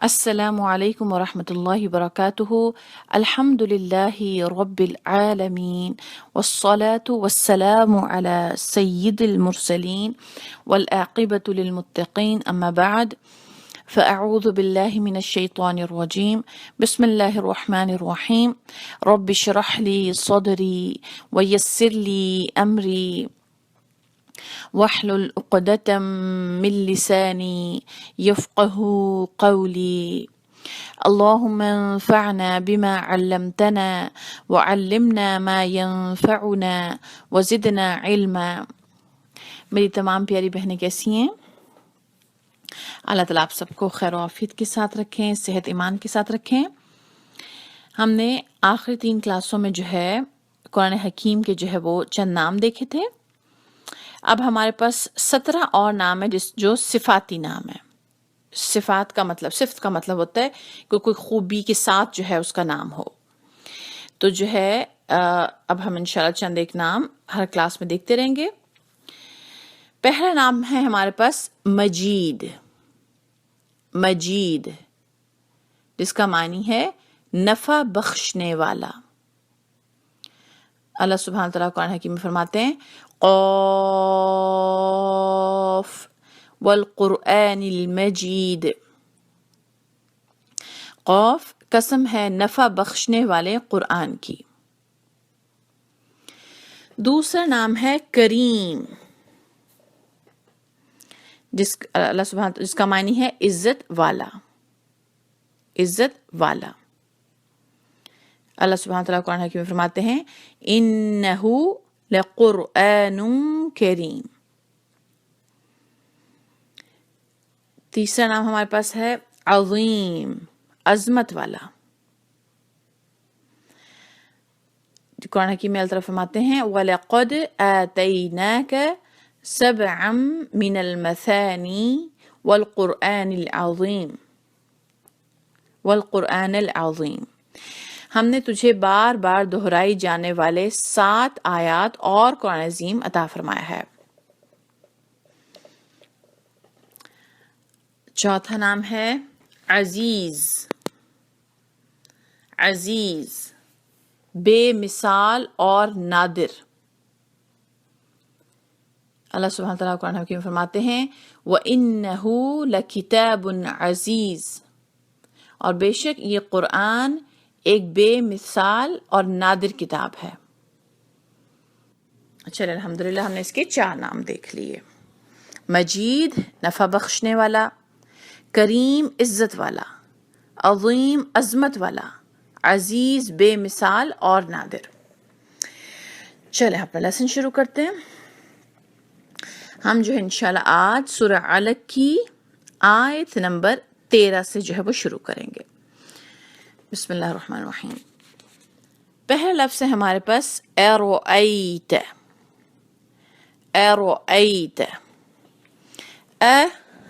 السلام علیکم ورحمۃ اللہ وبرکاتہ۔ الحمد للہ رب العالمین والصلاة والسلام علی سید المرسلین والعاقبۃ للمتقین اما بعد فاعوذ باللہ من الشیطان الرجیم بسم اللہ الرحمن الرحیم رب اشرح لی صدری ویسر لی امری واحلل عقدۃ من لسانی یفقهوا قولی اللهم انفعنا بما علمتنا وعلمنا ما ينفعنا وزدنا علما۔ میری تمام پیاری بہنیں کیسی ہیں؟ اللہ تعالیٰ آپ سب کو خیر و عافیت کے ساتھ رکھیں، صحت ایمان کے ساتھ رکھیں۔ ہم نے آخری 3 کلاسوں میں جو ہے قرآن حکیم کے جو ہے وہ چند نام دیکھے تھے۔ اب ہمارے پاس 17 اور نام ہے جو صفاتی نام ہے۔ صفات کا مطلب، صفت کا مطلب ہوتا ہے کہ کوئی خوبی کے ساتھ جو ہے اس کا نام ہو۔ تو جو ہے اب ہم انشاءاللہ چند ایک نام ہر کلاس میں دیکھتے رہیں گے۔ پہلا نام ہے ہمارے پاس مجید۔ مجید جس کا معنی ہے نفع بخشنے والا۔ اللہ سبحانہ تعالیٰ قرآن حکیم میں فرماتے ہیں قاف والقرآن المجید۔ قاف قسم ہے نفع بخشنے والے قرآن کی۔ دوسرا نام ہے کریم، اللہ سبحانہ جس کا معنی ہے عزت والا۔ عزت والا۔ اللہ سبحانہ تعالیٰ قرآن حکیم میں فرماتے ہیں انہو لقرآن کریم۔ تیسرا نام ہمارے پاس ہے عظیم، عظمت والا۔ قرآن حکیم میں اللہ تعالیٰ فرماتے ہیں وَلَقَدْ آتَيْنَاكَ سَبْعًا مِنَ الْمَثَانِي وَالْقُرْآنِ الْعَظِيمِ۔ وَالْقُرْآنِ الْعَظِيمِ، ہم نے تجھے بار بار دہرائی جانے والے 7 آیات اور قرآن عظیم عطا فرمایا ہے۔ چوتھا نام ہے عزیز۔ عزیز بے مثال اور نادر۔ اللہ سبحانہ تعالیٰ قرآن حکیم میں فرماتے ہیں وَإِنَّهُ لَكِتَابٌ عَزِيزٌ، اور بے شک یہ قرآن ایک بے مثال اور نادر کتاب ہے۔ چلے الحمدللہ ہم نے اس کے 4 نام دیکھ لیے۔ مجید نفع بخشنے والا، کریم عزت والا، عظیم عظمت والا، عزیز بے مثال اور نادر۔ چلے اپنا لیسن شروع کرتے ہیں۔ ہم جو ہے انشاءاللہ آج سورہ علق کی آیت نمبر 13 سے جو ہے وہ شروع کریں گے۔ بسم اللہ الرحمن الرحیم۔ پہلا لفظ ہے ہمارے پاس ارؤیت۔ ارؤیت،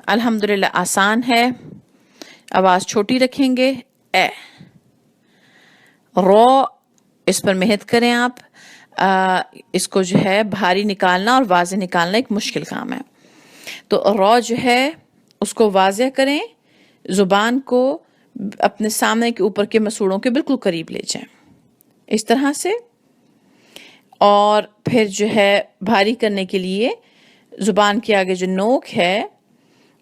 الحمدللہ آسان ہے، آواز چھوٹی رکھیں گے۔ رو اس پر محنت کریں آپ، اس کو جو ہے بھاری نکالنا اور واضح نکالنا ایک مشکل کام ہے۔ تو رو جو ہے اس کو واضح کریں، زبان کو اپنے سامنے کے اوپر کے مسوڑوں کے بالکل قریب لے جائیں اس طرح سے، اور پھر جو ہے بھاری کرنے کے لیے زبان کے آگے جو نوک ہے،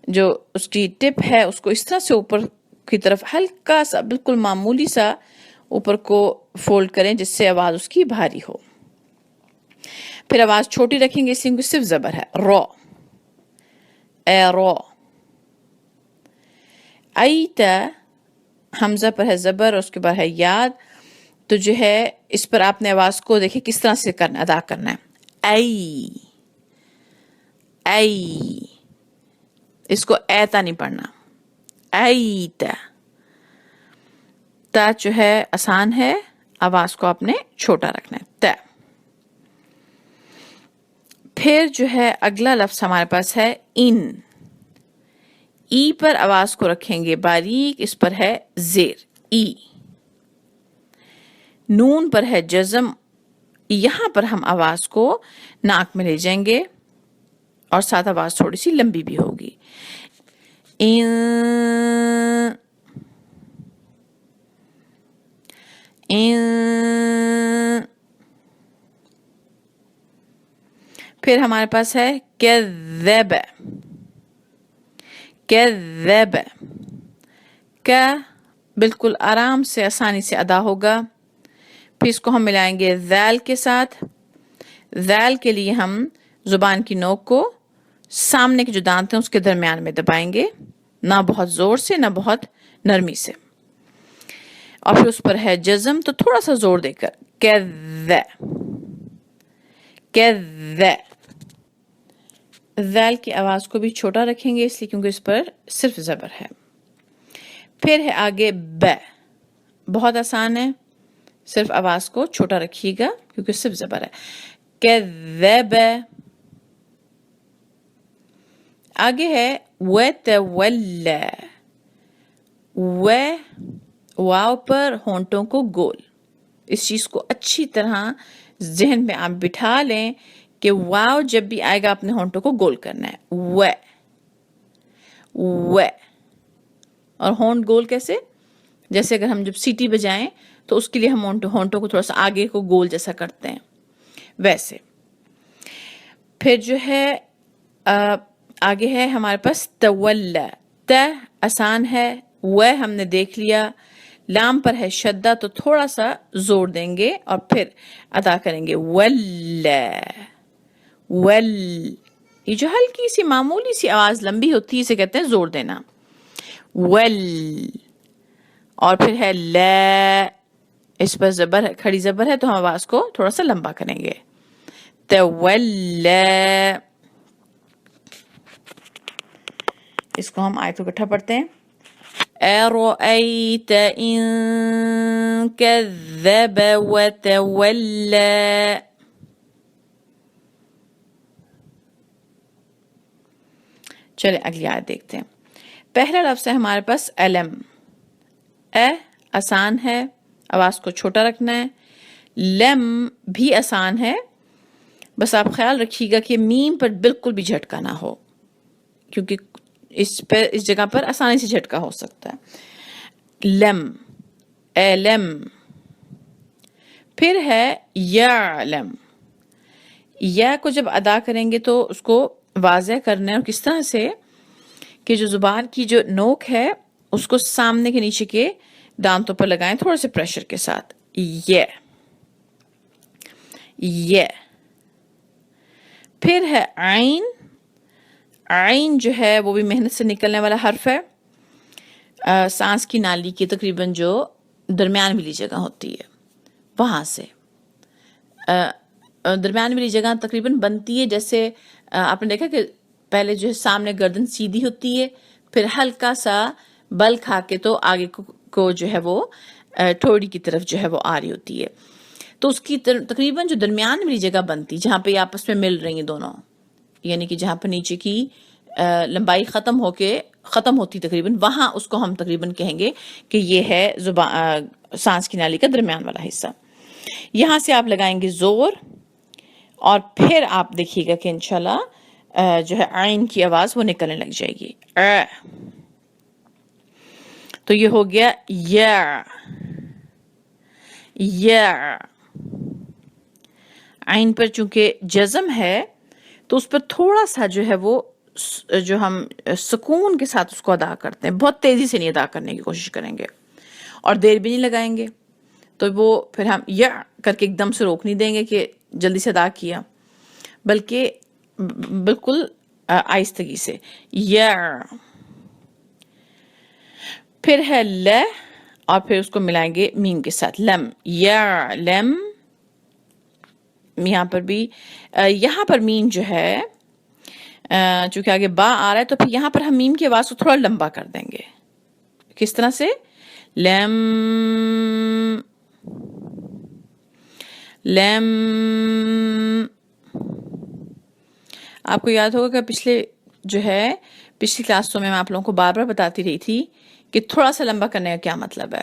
جو اس کی ٹپ ہے، اس کو اس طرح سے اوپر کی طرف ہلکا سا بالکل معمولی سا اوپر کو فولڈ کریں جس سے آواز اس کی بھاری ہو۔ پھر آواز چھوٹی رکھیں گے، اس میں صرف زبر ہے رو، اے رو۔ ایتا حمزہ پر ہے زبر، اس کے بعد ہے یاد، تو جو ہے اس پر آپ نے آواز کو دیکھیں کس طرح سے کرنا، ادا کرنا ہے۔ ای، ای، اس کو ایتا نہیں پڑھنا، ایتا۔ تا جو ہے آسان ہے، آواز کو آپ نے چھوٹا رکھنا ہے، تا۔ پھر جو ہے اگلا لفظ ہمارے پاس ہے ان۔ ای پر آواز کو رکھیں گے باریک، اس پر ہے زیر، ای۔ نون پر ہے جزم، یہاں پر ہم آواز کو ناک میں لے جائیں گے اور ساتھ آواز تھوڑی سی لمبی بھی ہوگی۔ ان. پھر ہمارے پاس ہے کذب. کذب کا بالکل آرام سے آسانی سے ادا ہوگا. پھر اس کو ہم ملائیں گے ذال کے ساتھ. ذال کے لیے ہم زبان کی نوک کو سامنے کے جو دانت ہیں اس کے درمیان میں دبائیں گے, نہ بہت زور سے نہ بہت نرمی سے. اور پھر اس پر ہے جزم, تو تھوڑا سا زور دے کر کذ. کذ. ذال کی آواز کو بھی چھوٹا رکھیں گے اس لیے کیونکہ اس پر صرف زبر ہے. پھر ہے آگے ب. بہت آسان ہے, صرف آواز کو چھوٹا رکھیے گا کیونکہ صرف زبر ہے. کذب. آگے ہے وتولى. واو پر ہونٹوں کو گول. اس چیز کو اچھی طرح ذہن میں آپ بٹھا لیں کہ واو جب بھی آئے گا اپنے ہونٹوں کو گول کرنا ہے. و. اور ہونٹ گول کیسے؟ جیسے اگر ہم جب سیٹی بجائیں تو اس کے لیے ہم ہونٹوں کو تھوڑا سا آگے کو گول جیسا کرتے ہیں, ویسے. پھر جو ہے آگے ہے ہمارے پاس تولا. ت آسان ہے, و ہم نے دیکھ لیا. لام پر ہے شدہ, تو تھوڑا سا زور دیں گے اور پھر ادا کریں گے ولا. ول. یہ جو ہلکی سی معمولی سی آواز لمبی ہوتی ہے اسے کہتے ہیں زور دینا. ول. اور پھر ہے لا. اس پر زبر ہے, کھڑی زبر ہے, تو ہم آواز کو تھوڑا سا لمبا کریں گے. تولا. اس کو ہم آیت اکٹھا پڑھتے ہیں. أرأيت إن كذب وتولى. چلیں اگلی آیت دیکھتے ہیں. پہلا لفظ ہے ہمارے پاس علم. آسان ہے, آواز کو چھوٹا رکھنا ہے. لم بھی آسان ہے, بس آپ خیال رکھیے گا کہ میم پر بالکل بھی جھٹکا نہ ہو, کیونکہ اس جگہ پر آسانی سے جھٹکا ہو سکتا ہے. لم. علم. پھر ہے یعلم. یا کو جب ادا کریں گے تو اس کو واضح کرنا ہے, اور کس طرح سے کہ جو زبان کی جو نوک ہے اس کو سامنے کے نیچے کے دانتوں پر لگائیں تھوڑے سے پریشر کے ساتھ. یہ. پھر ہے عین. عین جو ہے وہ بھی محنت سے نکلنے والا حرف ہے. سانس کی نالی کی تقریباً جو درمیان والی جگہ ہوتی ہے وہاں سے درمیان والی جگہ تقریباً بنتی ہے. جیسے آپ نے دیکھا کہ پہلے جو ہے سامنے گردن سیدھی ہوتی ہے, پھر ہلکا سا بل کھا کے تو آگے کو جو ہے وہ ٹھوڑی کی طرف جو ہے وہ آ رہی ہوتی ہے. تو اس کی تقریباً جو درمیان والی جگہ بنتی جہاں پہ آپس میں مل رہی ہیں دونوں, یعنی کہ جہاں پر نیچے کی لمبائی ختم ہوتی تقریباً, وہاں اس کو ہم تقریباً کہیں گے کہ یہ ہے سانس کی نالی کا درمیان والا حصہ. یہاں سے آپ لگائیں گے زور, اور پھر آپ دیکھیے گا کہ انشاءاللہ جو ہے عین کی آواز وہ نکلنے لگ جائے گی. تو یہ ہو گیا یا. عین پر چونکہ جزم ہے تو اس پر تھوڑا سا جو ہے وہ جو ہم سکون کے ساتھ اس کو ادا کرتے ہیں, بہت تیزی سے نہیں ادا کرنے کی کوشش کریں گے اور دیر بھی نہیں لگائیں گے. تو وہ پھر ہم یا کر کے ایک دم سے روک نہیں دیں گے کہ جلدی سے ادا کیا, بلکہ بالکل آہستگی سے. یا. پھر ہے ل, اور پھر اس کو ملائیں گے میم کے ساتھ. لم. یا لم. یہاں پر میم جو ہے چونکہ آگے با آ رہا ہے تو پھر یہاں پر ہم میم کی آواز کو تھوڑا لمبا کر دیں گے. کس طرح سے؟ لم. لم. آپ کو یاد ہوگا کہ پچھلی کلاسوں میں آپ لوگوں کو بار بار بتاتی رہی تھی کہ تھوڑا سا لمبا کرنے کا کیا مطلب ہے.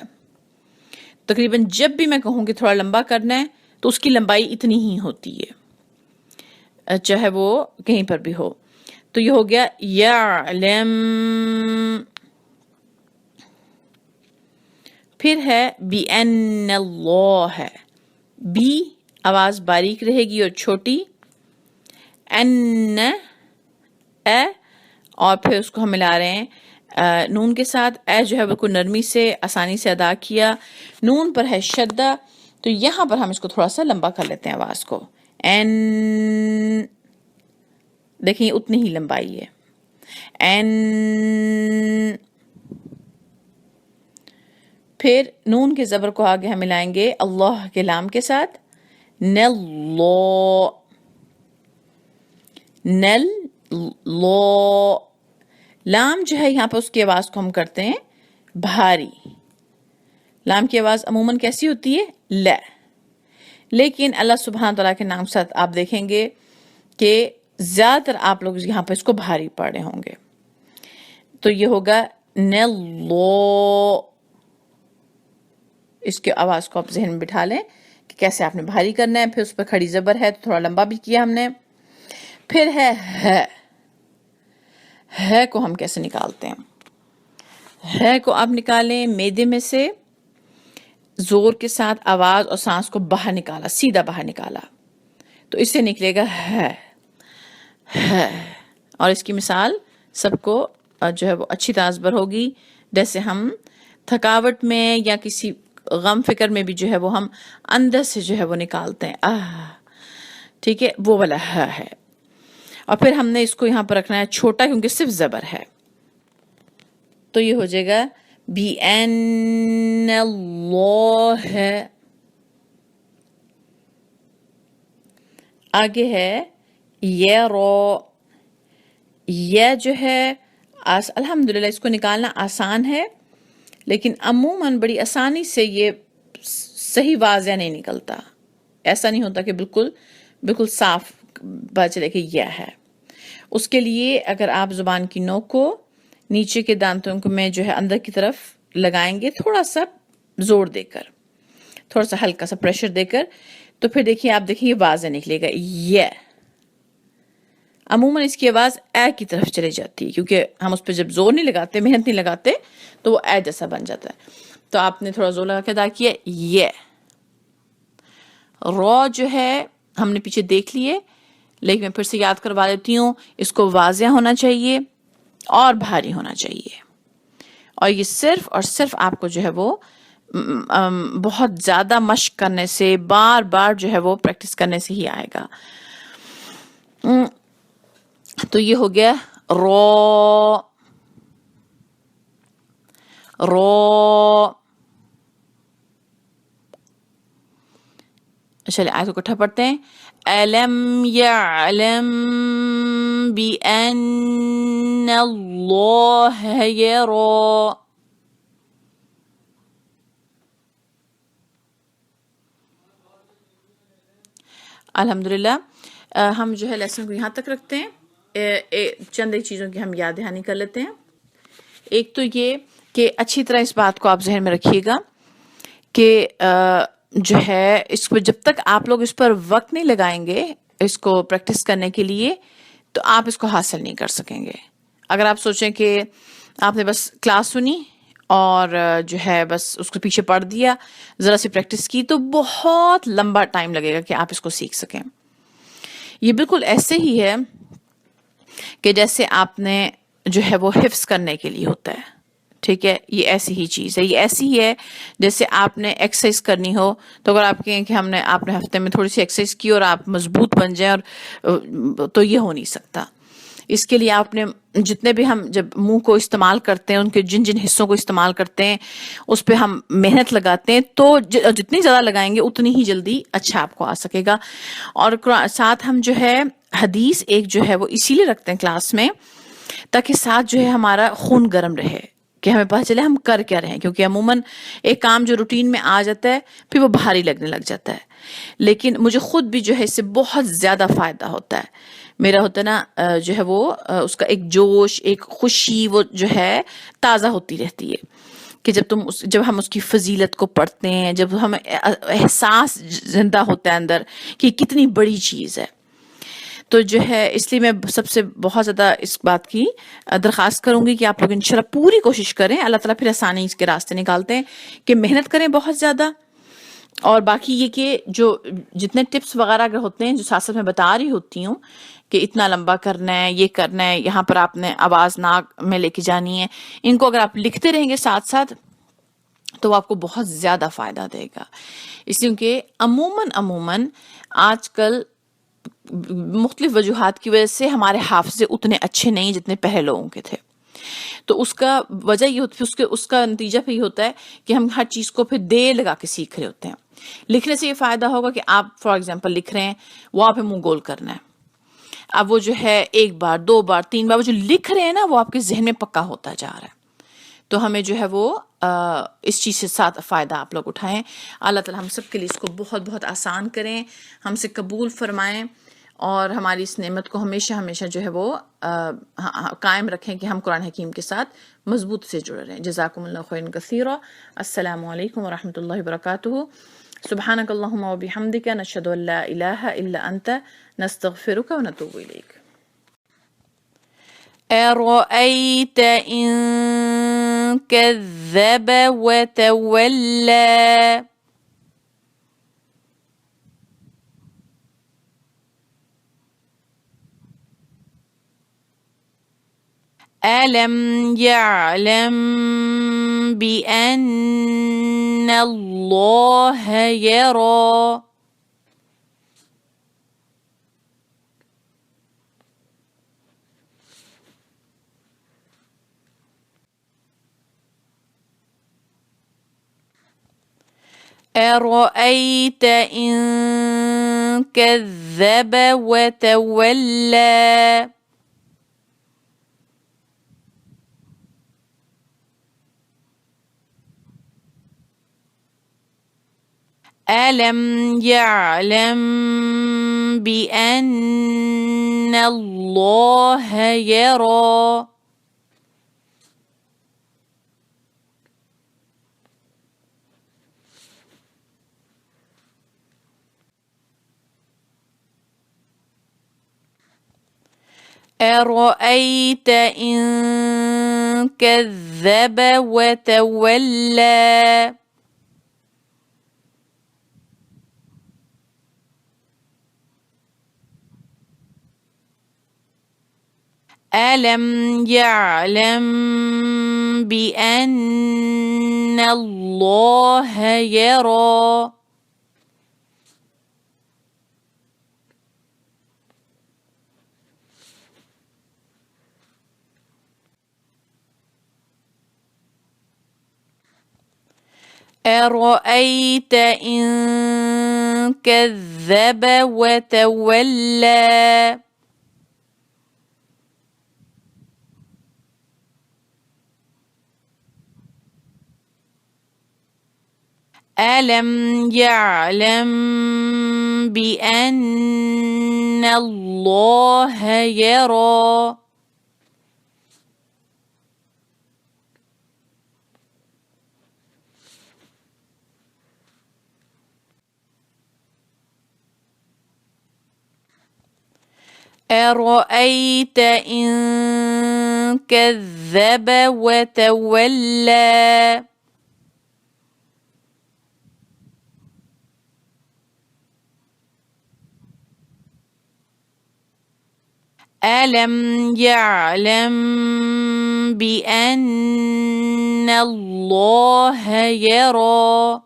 تقریباً جب بھی میں کہوں کہ تھوڑا لمبا کرنا ہے تو اس کی لمبائی اتنی ہی ہوتی ہے, چاہے وہ کہیں پر بھی ہو. تو یہ ہو گیا یعلم. پھر ہے بِأَنَّ اللہ ہے، بی آواز باریک رہے گی اور چھوٹی، ان اے، اور پھر اس کو ہم ملا رہے ہیں نون کے ساتھ، اے جو ہے بالکل نرمی سے آسانی سے ادا کیا، نون پر ہے شدہ، تو یہاں پر ہم اس کو تھوڑا سا لمبا کر لیتے ہیں آواز کو، این، دیکھیں اتنی ہی لمبائی ہے، این، پھر نون کے زبر کو آگے ہم ملائیں گے اللہ کے لام کے ساتھ، نلو، نل لو، لام جو ہے یہاں پہ اس کی آواز کو ہم کرتے ہیں بھاری، لام کی آواز عموماً کیسی ہوتی ہے؟ ل، لیکن اللہ سبحانہ تعالیٰ کے نام کے ساتھ آپ دیکھیں گے کہ زیادہ تر آپ لوگ یہاں پہ اس کو بھاری پڑھ رہے ہوں گے، تو یہ ہوگا نلو، اس کی آواز کو آپ ذہن میں بٹھا لیں کہ کیسے آپ نے بھاری کرنا ہے، پھر اس پہ کھڑی زبر ہے تو تھوڑا لمبا بھی کیا ہم نے، پھر ہے کو ہم کیسے نکالتے ہیں؟ ہے کو آپ نکالیں میدے میں سے، زور کے ساتھ آواز اور سانس کو باہر نکالا، سیدھا باہر نکالا، تو اس سے نکلے گا ہے، اور اس کی مثال سب کو جو ہے وہ اچھی طرح ہوگی، جیسے ہم تھکاوٹ میں یا کسی غم فکر میں بھی جو ہے وہ ہم اندر سے جو ہے وہ نکالتے ہیں، ٹھیک ہے، وہ والا ہے، اور پھر ہم نے اس کو یہاں پر رکھنا ہے چھوٹا کیونکہ صرف زبر ہے، تو یہ ہو جائے گا بِأَنَّ اللہ ہے، آگے ہے یرو، یہ جو ہے الحمدللہ اس کو نکالنا آسان ہے، لیکن عموماً بڑی آسانی سے یہ صحیح واضح نہیں نکلتا، ایسا نہیں ہوتا کہ بالکل صاف پتہ چلے کہ یہ ہے، اس کے لیے اگر آپ زبان کی نوک کو نیچے کے دانتوں کو میں جو ہے اندر کی طرف لگائیں گے، تھوڑا سا زور دے کر، تھوڑا سا ہلکا سا پریشر دے کر، تو پھر دیکھیے آپ دیکھیں یہ واضح نکلے گا، یہ عموماً اس کی آواز اے کی طرف چلے جاتی ہے، کیونکہ ہم اس پہ جب زور نہیں لگاتے، محنت نہیں لگاتے، تو وہ اے جیسا بن جاتا ہے، تو آپ نے تھوڑا زور لگا کے ادا کیا، یہ رو جو ہے ہم نے پیچھے دیکھ لیے، لیکن میں پھر سے یاد کروا دیتی ہوں، اس کو واضح ہونا چاہیے اور بھاری ہونا چاہیے، اور یہ صرف اور صرف آپ کو جو ہے وہ بہت زیادہ مشق کرنے سے، بار بار جو ہے وہ پریکٹس کرنے سے ہی آئے گا، تو یہ ہو گیا رو، رو، چلے آیت کو اکٹھا پڑھتے ہیں، أَلَمْ يَعْلَمْ بِأَنَّ اللَّهَ يَرَى، الحمدللہ ہم جو ہے لیسن کو یہاں تک رکھتے ہیں، چند ایک چیزوں کی ہم یاد دہانی کر لیتے ہیں، ایک تو یہ کہ اچھی طرح اس بات کو آپ ذہن میں رکھیے گا کہ جو ہے اس کو جب تک آپ لوگ اس پر وقت نہیں لگائیں گے اس کو پریکٹس کرنے کے لیے، تو آپ اس کو حاصل نہیں کر سکیں گے، اگر آپ سوچیں کہ آپ نے بس کلاس سنی اور جو ہے بس اس کو پیچھے پڑھ دیا، ذرا سی پریکٹس کی، تو بہت لمبا ٹائم لگے گا کہ آپ اس کو سیکھ سکیں، یہ بالکل ایسے ہی ہے کہ جیسے آپ نے جو ہے وہ حفظ کرنے کے لیے ہوتا ہے، ٹھیک ہے، یہ ایسی ہی چیز ہے، یہ ایسی ہی ہے جیسے آپ نے ایکسرسائز کرنی ہو، تو اگر آپ کہیں کہ آپ نے ہفتے میں تھوڑی سی ایکسرسائز کی اور آپ مضبوط بن جائیں، اور تو یہ ہو نہیں سکتا، اس کے لیے آپ نے جتنے بھی ہم جب منہ کو استعمال کرتے ہیں، ان کے جن جن حصوں کو استعمال کرتے ہیں اس پہ ہم محنت لگاتے ہیں، تو جتنی زیادہ لگائیں گے اتنی ہی جلدی اچھا آپ کو آ سکے گا، اور ساتھ ہم جو ہے حدیث ایک جو ہے وہ اسی لیے رکھتے ہیں کلاس میں، تاکہ ساتھ جو ہے ہمارا خون گرم رہے کہ ہمیں پتہ چلے ہم کر کیا رہے ہیں، کیونکہ عموماً ایک کام جو روٹین میں آ جاتا ہے پھر وہ بھاری لگنے لگ جاتا ہے، لیکن مجھے خود بھی جو ہے اس سے بہت زیادہ فائدہ ہوتا ہے، میرا ہوتا ہے نا جو ہے وہ اس کا ایک جوش، ایک خوشی، وہ جو ہے تازہ ہوتی رہتی ہے، کہ جب ہم اس کی فضیلت کو پڑھتے ہیں، جب ہمیں احساس زندہ ہوتا ہے اندر کہ کتنی بڑی چیز ہے، تو جو ہے اس لیے میں سب سے بہت زیادہ اس بات کی درخواست کروں گی کہ آپ لوگ انشاءاللہ پوری کوشش کریں. اللہ تعالیٰ پھر آسانی اس کے راستے نکالتے ہیں کہ محنت کریں بہت زیادہ. اور باقی یہ کہ جو جتنے ٹپس وغیرہ اگر ہوتے ہیں جو ساتھ ساتھ میں بتا رہی ہوتی ہوں کہ اتنا لمبا کرنا ہے، یہ کرنا ہے، یہاں پر آپ نے آواز ناک میں لے کے جانی ہے، ان کو اگر آپ لکھتے رہیں گے ساتھ ساتھ تو وہ آپ کو بہت زیادہ فائدہ دے گا. اس لیے کہ عموماً آج کل مختلف وجوہات کی وجہ سے ہمارے حافظے اتنے اچھے نہیں جتنے پہلے لوگوں کے تھے. تو اس کا وجہ یہ ہوتی ہے، اس کا نتیجہ پھر یہ ہوتا ہے کہ ہم ہر چیز کو پھر دیر لگا کے سیکھ رہے ہوتے ہیں. لکھنے سے یہ فائدہ ہوگا کہ آپ فار ایگزامپل لکھ رہے ہیں، وہ آپ منہ گول کرنا ہے. اب وہ جو ہے ایک بار، دو بار، تین بار وہ جو لکھ رہے ہیں نا وہ آپ کے ذہن میں پکا ہوتا جا رہا ہے. تو ہمیں جو ہے وہ اس چیز سے ساتھ فائدہ آپ لوگ اٹھائیں. اللہ تعالیٰ ہم سب کے لیے اس کو بہت بہت آسان کریں، ہم سے قبول فرمائیں، اور ہماری اس نعمت کو ہمیشہ ہمیشہ جو ہے وہ قائم رکھیں کہ ہم قرآن حکیم کے ساتھ مضبوط سے جڑے رہیں. جزاکم اللہ خیرا کثیرا. السلام علیکم ورحمۃ اللہ وبرکاتہ. سبحانک اللہم وبحمدک، نشہد ان لا الہ الا انت، نستغفرک ونتوب الیک. أرأيت إن كذب وتولى ألم يعلم بأن الله يرى أرأيت إن كذب وتولى ألم يعلم بأن الله يرى أرأيت إن كذب وتولى ألم يعلم بأن الله يرى أرأيت إن كذب وتولى ألم يعلم بأن الله يرى أرأيت إن كذب وتولى ألم يعلم بأن الله يرى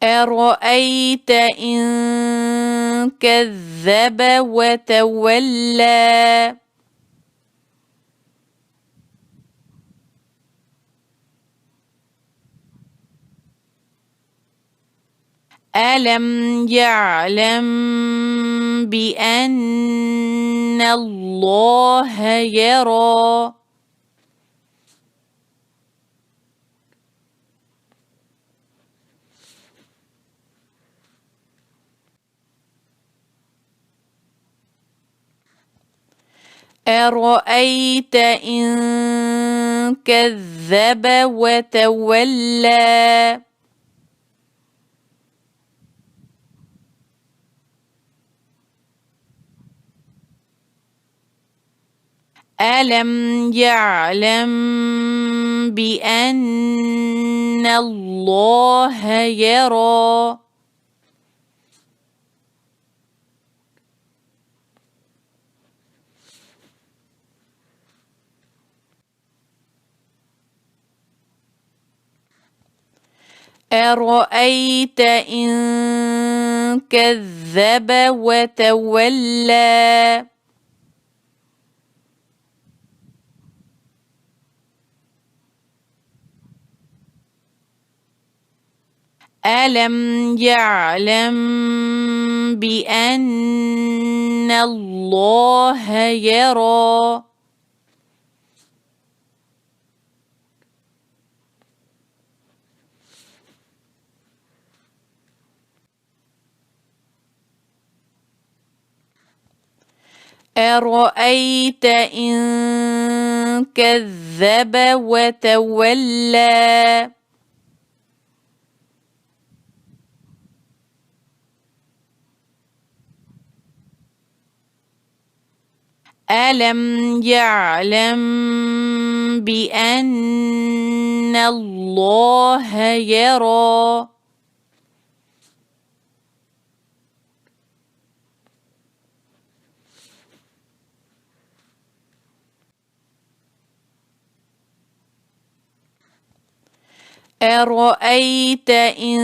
أرأيت إن كذب وتولى ألم يعلم بأن الله يرى أرأيت إن كذب وتولى ألم يعلم بأن الله يرى أرأيت إن كذب وتولى ألم يعلم بأن الله يرى أرأيت إن كذب وتولى ألم يعلم بأن الله يرى أرأيت إن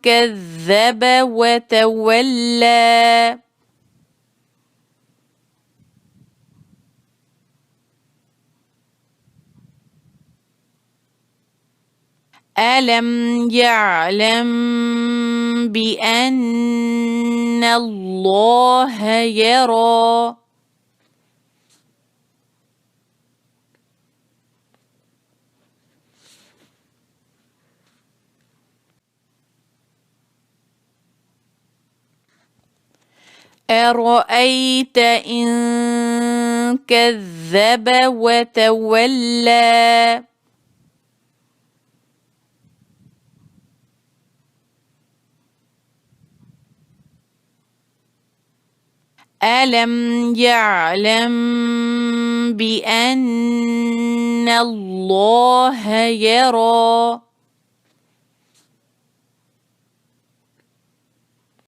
كذب وتولى ألم يعلم بأن الله يرى أرأيت إن كذب وتولى ألم يعلم بأن الله يرى